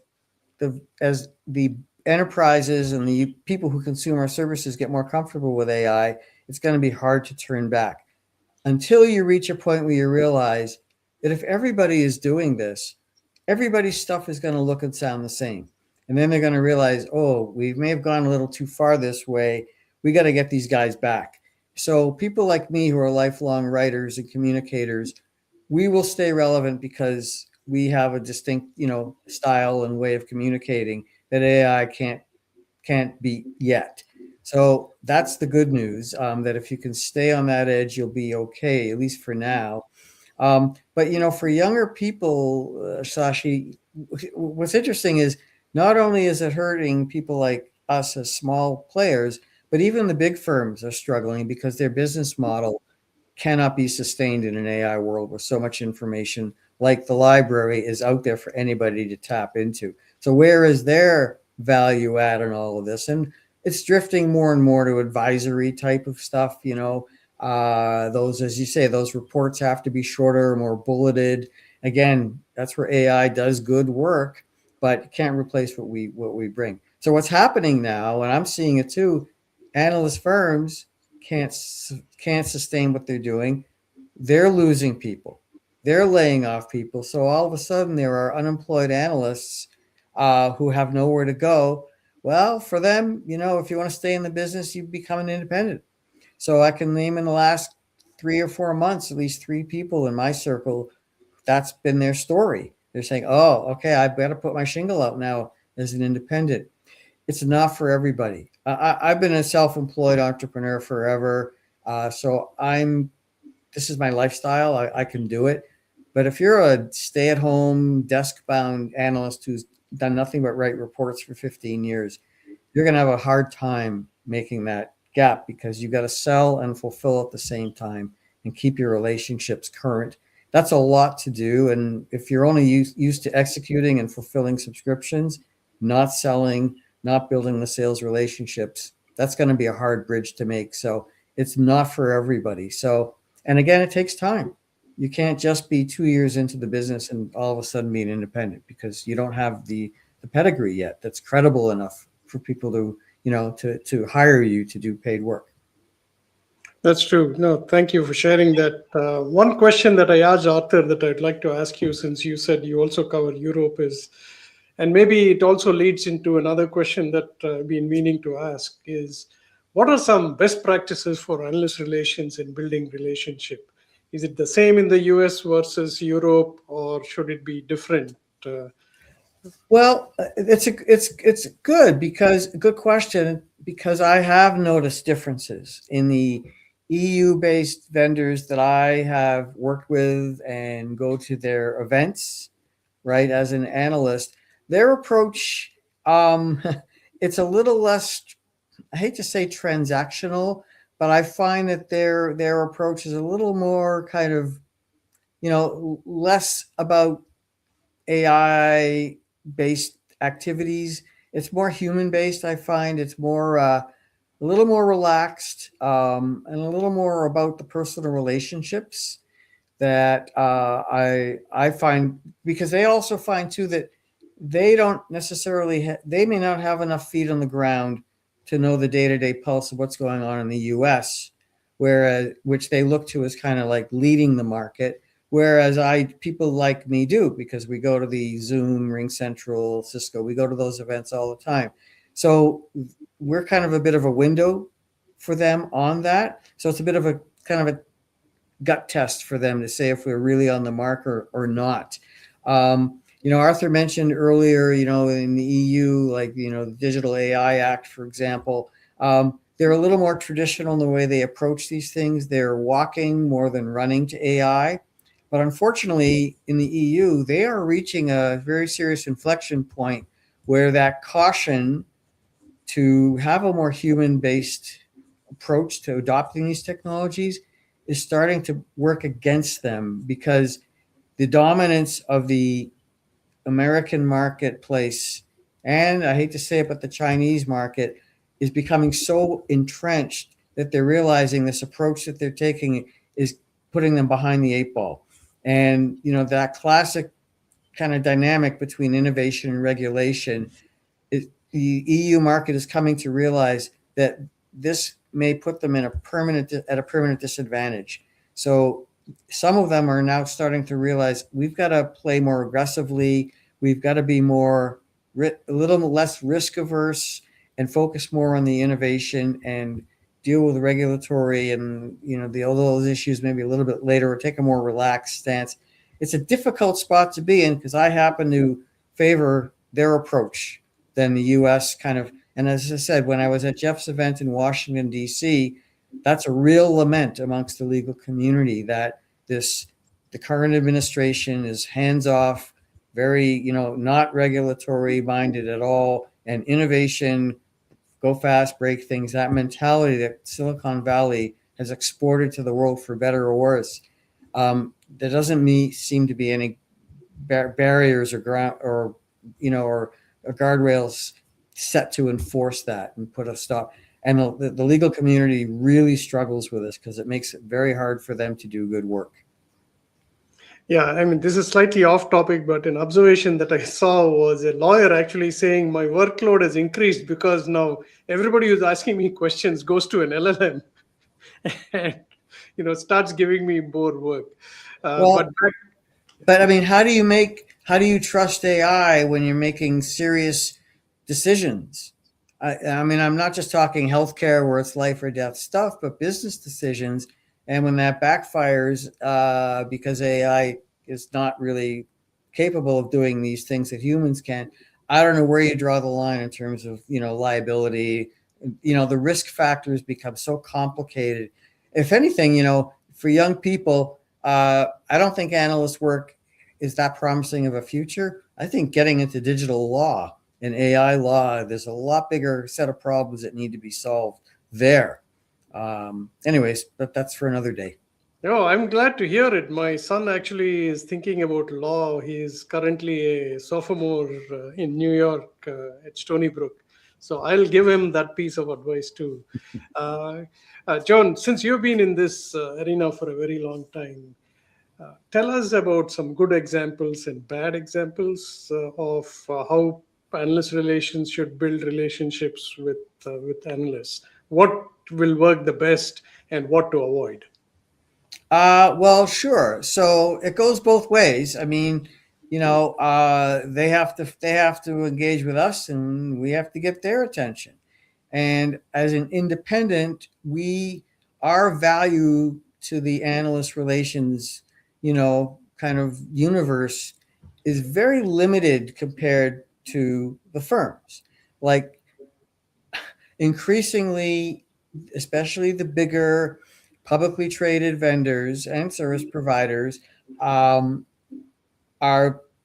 the enterprises and the people who consume our services get more comfortable with AI, it's going to be hard to turn back until you reach a point where you realize that if everybody is doing this, everybody's stuff is going to look and sound the same. And then they're going to realize, oh, we may have gone a little too far this way. We got to get these guys back. So people like me who are lifelong writers and communicators, we will stay relevant because we have a distinct, style and way of communicating that AI can't beat yet. So that's the good news, that if you can stay on that edge, you'll be okay, at least for now. But for younger people, Sashi, what's interesting is not only is it hurting people like us as small players, but even the big firms are struggling because their business model cannot be sustained in an AI world with so much information like the library is out there for anybody to tap into. So where is their value add in all of this? And it's drifting more and more to advisory type of stuff. Those, as you say, those reports have to be shorter, more bulleted. Again, that's where AI does good work, but it can't replace what we bring. So what's happening now, and I'm seeing it too, analyst firms can't sustain what they're doing. They're losing people. They're laying off people. So all of a sudden, there are unemployed analysts who have nowhere to go. Well, for them, if you want to stay in the business, you become an independent. So I can name in the last 3 or 4 months, at least 3 people in my circle, that's been their story. They're saying, oh, okay, I've got to put my shingle out now as an independent. It's not for everybody. I've been a self-employed entrepreneur forever. So this is my lifestyle. I can do it. But if you're a stay-at-home, desk-bound analyst who's done nothing but write reports for 15 years, you're going to have a hard time making that gap because you got to sell and fulfill at the same time and keep your relationships current. That's a lot to do. And if you're only used to executing and fulfilling subscriptions, not selling, not building the sales relationships, that's going to be a hard bridge to make. So it's not for everybody. So, and again, it takes time. You can't just be 2 years into the business and all of a sudden be an independent because you don't have the pedigree yet that's credible enough for people to hire you to do paid work. That's true. No, thank you for sharing that. One question that I asked Arthur that I'd like to ask you, since you said you also cover Europe, is, and maybe it also leads into another question that I've been meaning to ask, is what are some best practices for analyst relations in building relationship? Is it the same in the US versus Europe, or should it be different? Well, it's good question, because I have noticed differences in the EU-based vendors that I have worked with and go to their events, right? As an analyst, their approach, it's a little less, I hate to say transactional, but I find that their approach is a little more kind of, less about AI based activities. It's more human based. I find it's more a little more relaxed, and a little more about the personal relationships that I find, because they also find too that they don't necessarily they may not have enough feet on the ground to know the day-to-day pulse of what's going on in the US, whereas which they look to as kind of like leading the market. Whereas people like me do, because we go to the Zoom, Ring Central, Cisco, we go to those events all the time. So we're kind of a bit of a window for them on that. So it's a bit of a kind of a gut test for them to say if we're really on the mark or not. Arthur mentioned earlier, in the EU, like, the Digital AI Act, for example, they're a little more traditional in the way they approach these things. They're walking more than running to AI. But unfortunately, in the EU, they are reaching a very serious inflection point where that caution to have a more human-based approach to adopting these technologies is starting to work against them, because the dominance of the American marketplace and I hate to say it, but the Chinese market is becoming so entrenched that they're realizing this approach that they're taking is putting them behind the eight ball. And, that classic kind of dynamic between innovation and regulation, the EU market is coming to realize that this may put them at a permanent disadvantage. So some of them are now starting to realize we've got to play more aggressively. We've got to be a little less risk averse and focus more on the innovation and deal with regulatory and all those issues maybe a little bit later, or take a more relaxed stance. It's a difficult spot to be in, because I happen to favor their approach than the U.S. kind of. And as I said, when I was at Jeff's event in Washington, D.C., that's a real lament amongst the legal community that the current administration is hands off, very, not regulatory minded at all, and innovation, go fast, break things. That mentality that Silicon Valley has exported to the world, for better or worse. There doesn't seem to be any barriers or guardrails set to enforce that and put a stop. And the legal community really struggles with this because it makes it very hard for them to do good work. Yeah, I mean, this is slightly off topic, but an observation that I saw was a lawyer actually saying my workload has increased because now everybody who's asking me questions goes to an LLM and starts giving me more work. But I mean, how do you trust AI when you're making serious decisions? I mean, I'm not just talking healthcare where it's life or death stuff, but business decisions. And when that backfires, because AI is not really capable of doing these things that humans can, I don't know where you draw the line in terms of, liability. The risk factors become so complicated. If anything, for young people, I don't think analyst work is that promising of a future. I think getting into digital law and AI law, there's a lot bigger set of problems that need to be solved there. Anyways, but that's for another day. No, I'm glad to hear it. My son actually is thinking about law. He is currently a sophomore in New York at Stony Brook. So I'll give him that piece of advice too. John, since you've been in this arena for a very long time, tell us about some good examples and bad examples of how analyst relations should build relationships with analysts. What will work the best and what to avoid? Well, sure. So it goes both ways. I mean, they have to engage with us, and we have to get their attention. And as an independent, our value to the analyst relations, kind of universe is very limited compared to the firms. Like, increasingly, especially the bigger publicly traded vendors and service providers are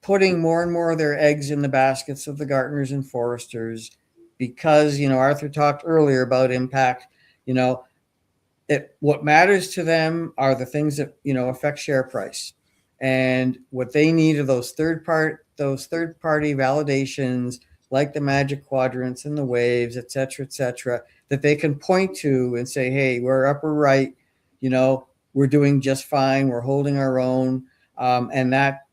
putting more and more of their eggs in the baskets of the Gartners and Forresters, because, Arthur talked earlier about impact. What matters to them are the things that, affect share price. And what they need are those third party validations, like the magic quadrants and the waves, et cetera, that they can point to and say, hey, we're upper right, we're doing just fine, we're holding our own. And that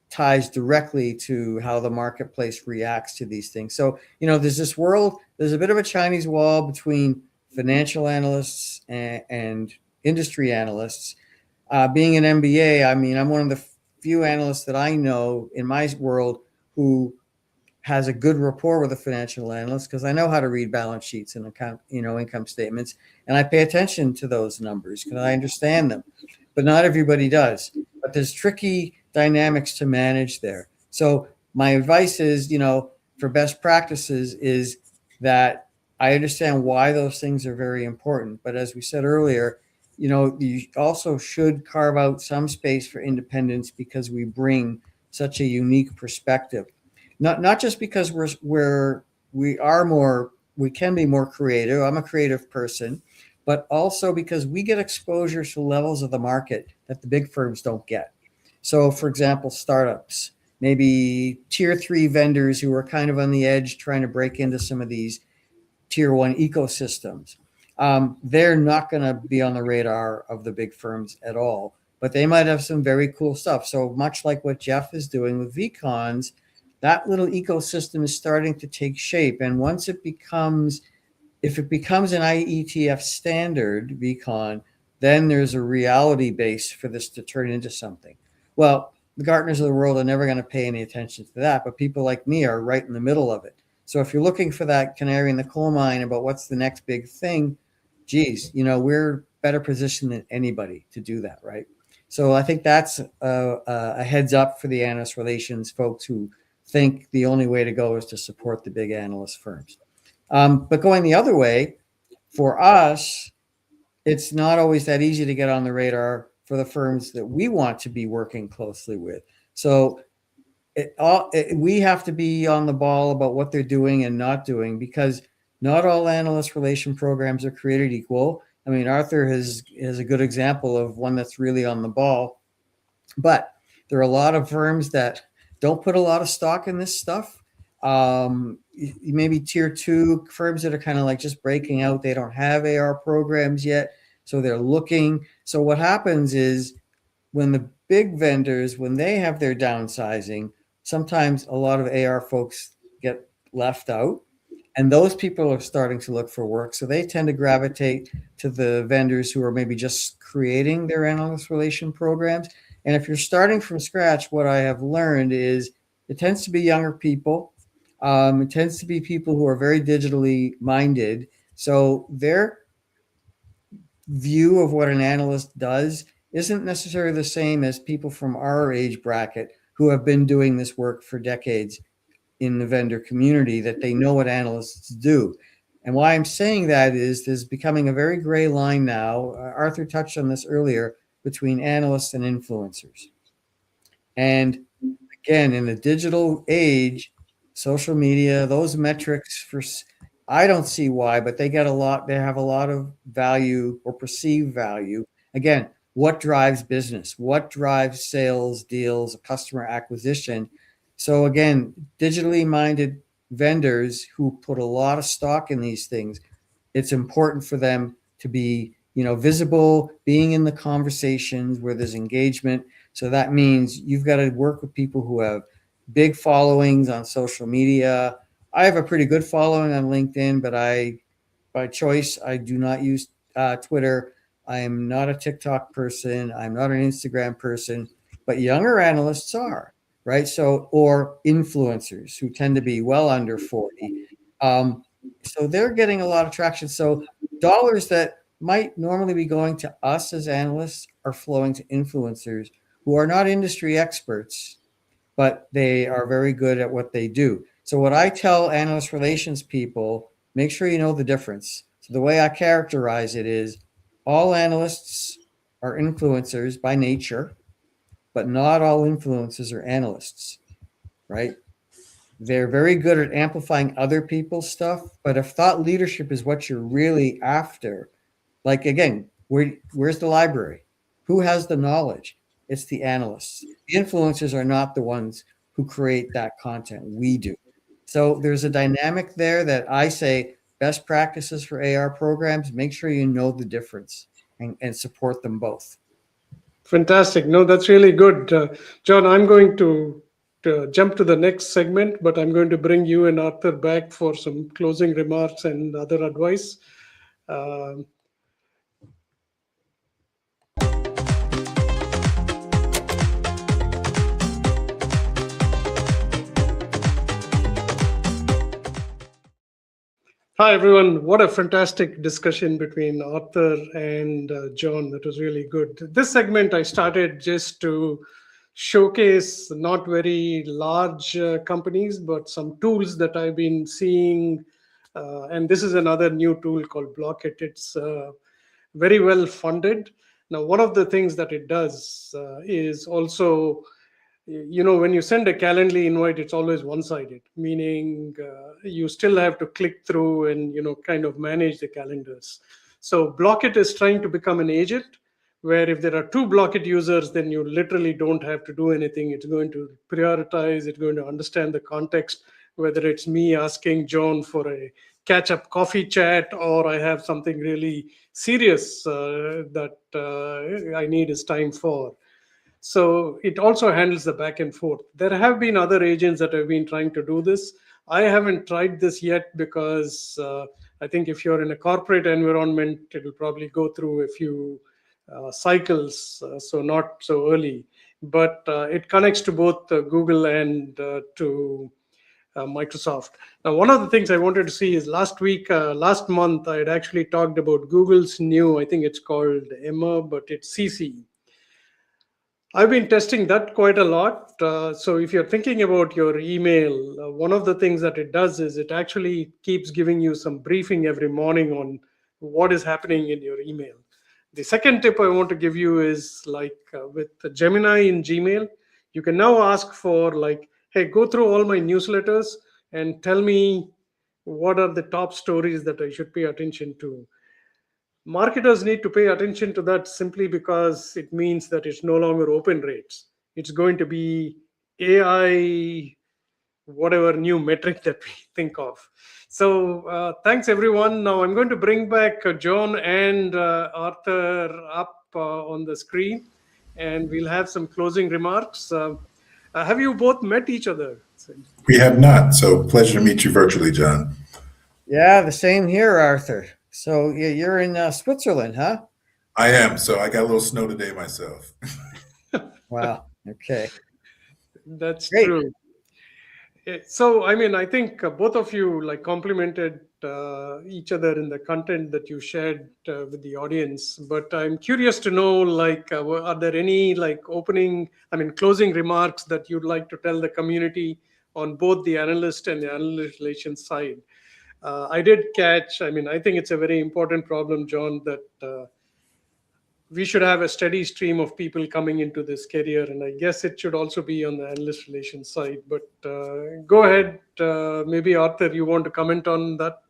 ties directly to how the marketplace reacts to these things. So, there's a bit of a Chinese wall between financial analysts and industry analysts. Being an MBA, I mean, I'm one of the few analysts that I know in my world who has a good rapport with a financial analyst, because I know how to read balance sheets and income statements, and I pay attention to those numbers because I understand them. But not everybody does. But there's tricky dynamics to manage there. So my advice is, for best practices, is that I understand why those things are very important. But as we said earlier, you also should carve out some space for independence, because we bring such a unique perspective. Not just because we can be more creative. I'm a creative person, but also because we get exposure to levels of the market that the big firms don't get. So, for example, startups. maybe tier 3 vendors who are kind of on the edge trying to break into some of these tier 1 ecosystems. They're not going to be on the radar of the big firms at all, but they might have some very cool stuff. So much like what Jeff is doing with VCons, that little ecosystem is starting to take shape. And once it becomes, if it becomes an IETF standard VCon, then there's a reality base for this to turn into something. Well, the Gartners of the world are never going to pay any attention to that, but people like me are right in the middle of it. So if you're looking for that canary in the coal mine about what's the next big thing, geez, we're better positioned than anybody to do that, right? So I think that's a heads up for the analyst relations folks who think the only way to go is to support the big analyst firms. But going the other way, for us, it's not always that easy to get on the radar for the firms that we want to be working closely with. So we have to be on the ball about what they're doing and not doing, because not all analyst relation programs are created equal. I mean, Arthur has a good example of one that's really on the ball, but there are a lot of firms that don't put a lot of stock in this stuff. Maybe tier 2 firms that are kind of like just breaking out. They don't have AR programs yet, so they're looking. So what happens is when the big vendors, when they have their downsizing, sometimes a lot of AR folks get left out, and those people are starting to look for work. So they tend to gravitate to the vendors who are maybe just creating their analyst relation programs. And if you're starting from scratch, what I have learned is it tends to be younger people. It tends to be people who are very digitally minded. So their view of what an analyst does isn't necessarily the same as people from our age bracket who have been doing this work for decades in the vendor community, that they know what analysts do. And why I'm saying that is there's becoming a very gray line now. Arthur touched on this earlier, between analysts and influencers. And again, in the digital age, social media, those metrics I don't see why, but they have a lot of value or perceived value. Again, what drives business? What drives sales, deals, customer acquisition? So again, digitally minded vendors who put a lot of stock in these things, it's important for them to be, visible, being in the conversations where there's engagement. So that means you've got to work with people who have big followings on social media. I have a pretty good following on LinkedIn, but by choice, I do not use Twitter. I am not a TikTok person. I'm not an Instagram person, but younger analysts are, right? So, or influencers who tend to be well under 40. So they're getting a lot of traction. So dollars that might normally be going to us as analysts are flowing to influencers who are not industry experts, but they are very good at what they do. So what I tell analyst relations people, make sure you know the difference. So the way I characterize it is all analysts are influencers by nature, but not all influencers are analysts, right? They're very good at amplifying other people's stuff, but if thought leadership is what you're really after, like again, where's the library? Who has the knowledge? It's the analysts. The influencers are not the ones who create that content. We do. So there's a dynamic there that I say best practices for AR programs, make sure you know the difference and support them both. Fantastic. No, that's really good. John, I'm going to jump to the next segment, but I'm going to bring you and Arthur back for some closing remarks and other advice. Hi, everyone. What a fantastic discussion between Arthur and John. That was really good. This segment I started just to showcase not very large companies, but some tools that I've been seeing. And this is another new tool called Blockit. It's very well funded. Now, one of the things that it does is also, when you send a Calendly invite, it's always one-sided, meaning you still have to click through and kind of manage the calendars. So Blockit is trying to become an agent where if there are two Blockit users, then you literally don't have to do anything. It's going to prioritize, it's going to understand the context, whether it's me asking John for a catch up coffee chat or I have something really serious that I need his time for. So it also handles the back and forth. There have been other agents that have been trying to do this. I haven't tried this yet because I think if you're in a corporate environment, it'll probably go through a few cycles, so not so early. But it connects to both Google and to Microsoft. Now, one of the things I wanted to see is last month, I had actually talked about Google's new, I think it's called Emma, but it's CC. I've been testing that quite a lot. So if you're thinking about your email, one of the things that it does is it actually keeps giving you some briefing every morning on what is happening in your email. The second tip I want to give you is like with Gemini in Gmail, you can now ask for like, hey, go through all my newsletters and tell me what are the top stories that I should pay attention to. Marketers need to pay attention to that simply because it means that it's no longer open rates. It's going to be AI, whatever new metric that we think of. So thanks everyone. Now I'm going to bring back John and Arthur up on the screen, and we'll have some closing remarks. Have you both met each other? We have not. So pleasure to meet you virtually, John. Yeah, the same here, Arthur. So you're in Switzerland, huh? I am. So I got a little snow today myself. Wow. Okay. That's Great. true. So, I mean, I think both of you like complimented each other in the content that you shared with the audience. But I'm curious to know, like, are there any like closing remarks that you'd like to tell the community on both the analyst and the analyst relations side? I did catch. I mean, I think it's a very important problem, John, that we should have a steady stream of people coming into this career, and I guess it should also be on the analyst relations side. But go ahead, maybe Arthur, you want to comment on that,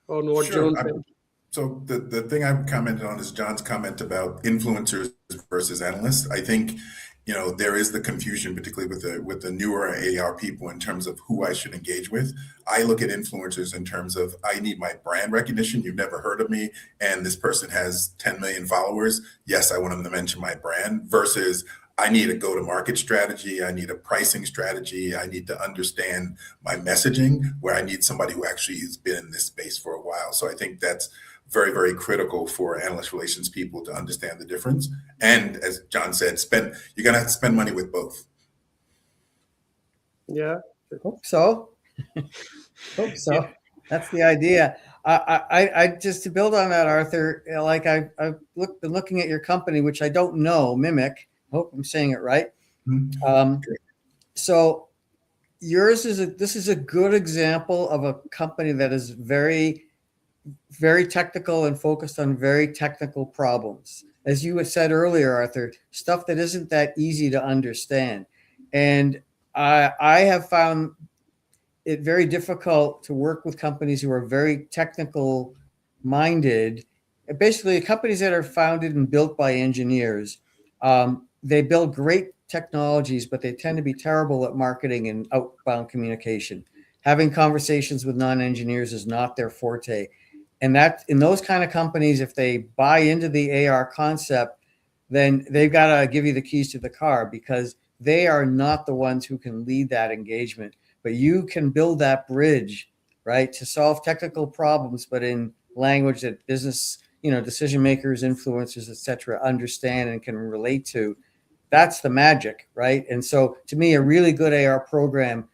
on what Sure. John said? So the thing I commented on is John's comment about influencers versus analysts. I think, you know, there is the confusion, particularly with the newer AR people, in terms of who I should engage with. I look at influencers in terms of I need my brand recognition. You've never heard of me, and this person has 10 million followers. Yes, I want them to mention my brand. Versus I need a go-to-market strategy. I need a pricing strategy. I need to understand my messaging, where I need somebody who actually has been in this space for a while. So I think that's very, very critical for analyst relations people to understand the difference. And as John said, you're going to have to spend money with both. Yeah. Hope so. Hope so. Yeah. That's the idea. I just to build on that, Arthur, like I've been looking at your company, which I don't know, Mimik. I hope I'm saying it right. Mm-hmm. So yours this is a good example of a company that is very, very technical and focused on very technical problems. As you had said earlier, Arthur, stuff that isn't that easy to understand. And I have found it very difficult to work with companies who are very technical minded. Basically, companies that are founded and built by engineers, they build great technologies, but they tend to be terrible at marketing and outbound communication. Having conversations with non-engineers is not their forte. And that in those kind of companies, if they buy into the AR concept, then they've got to give you the keys to the car, because they are not the ones who can lead that engagement. But you can build that bridge, right, to solve technical problems, but in language that business, decision makers, influencers, et cetera, understand and can relate to. That's the magic, right? And so to me, a really good AR program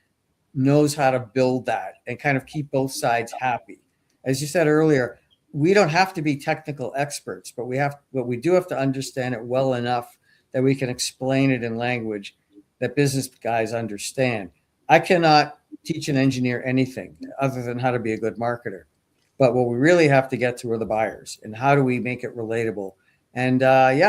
knows how to build that and kind of keep both sides happy. As you said earlier, we don't have to be technical experts, but we do have to understand it well enough that we can explain it in language that business guys understand. I cannot teach an engineer anything other than how to be a good marketer. But what we really have to get to are the buyers, and how do we make it relatable? And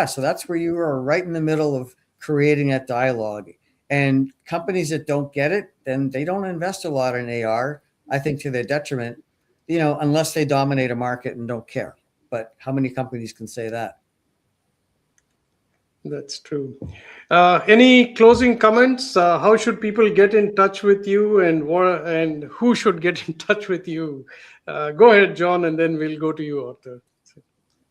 so that's where you are, right in the middle of creating that dialogue. And companies that don't get it, then they don't invest a lot in AR, I think, to their detriment, unless they dominate a market and don't care. But how many companies can say that? That's true. Any closing comments? How should people get in touch with you, and who should get in touch with you? Go ahead, John, and then we'll go to you, Arthur.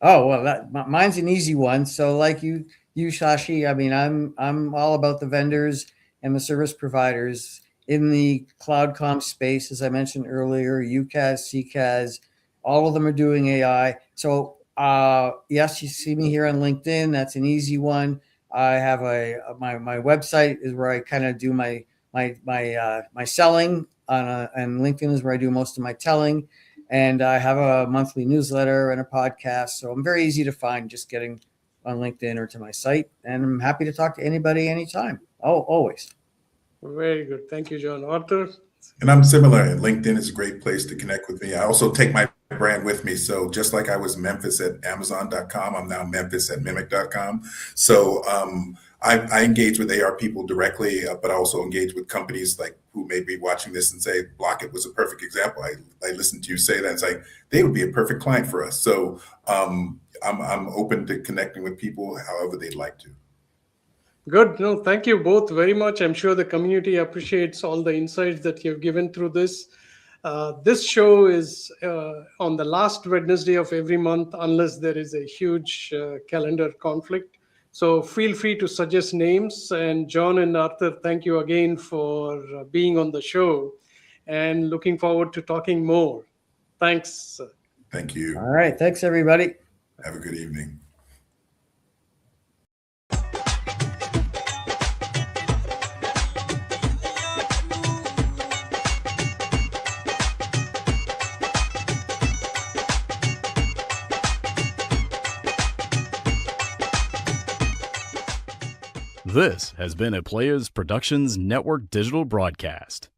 Oh well, mine's an easy one. So like you Shashi, I mean, I'm all about the vendors and the service providers in the cloud comm space. As I mentioned earlier, UCAS, CCAS, all of them are doing AI. So yes, you see me here on LinkedIn. That's an easy one. I have my website is where I kind of do my selling and LinkedIn is where I do most of my telling. And I have a monthly newsletter and a podcast. So I'm very easy to find just getting on LinkedIn or to my site. And I'm happy to talk to anybody anytime. Oh, always. Very good. Thank you, John. Arthur? And I'm similar. LinkedIn is a great place to connect with me. I also take my brand with me. So just like I was Memphis at Amazon.com, I'm now Memphis at mimik.com. So I engage with AR people directly, but I also engage with companies like who may be watching this and say, Blockit was a perfect example. I listened to you say that. It's like, they would be a perfect client for us. So I'm open to connecting with people however they'd like to. Good. No, thank you both very much. I'm sure the community appreciates all the insights that you've given through this. This show is on the last Wednesday of every month, unless there is a huge calendar conflict. So feel free to suggest names. And John and Arthur, thank you again for being on the show, and looking forward to talking more. Thanks. Thank you. All right. Thanks, everybody. Have a good evening. This has been a Players Productions Network digital broadcast.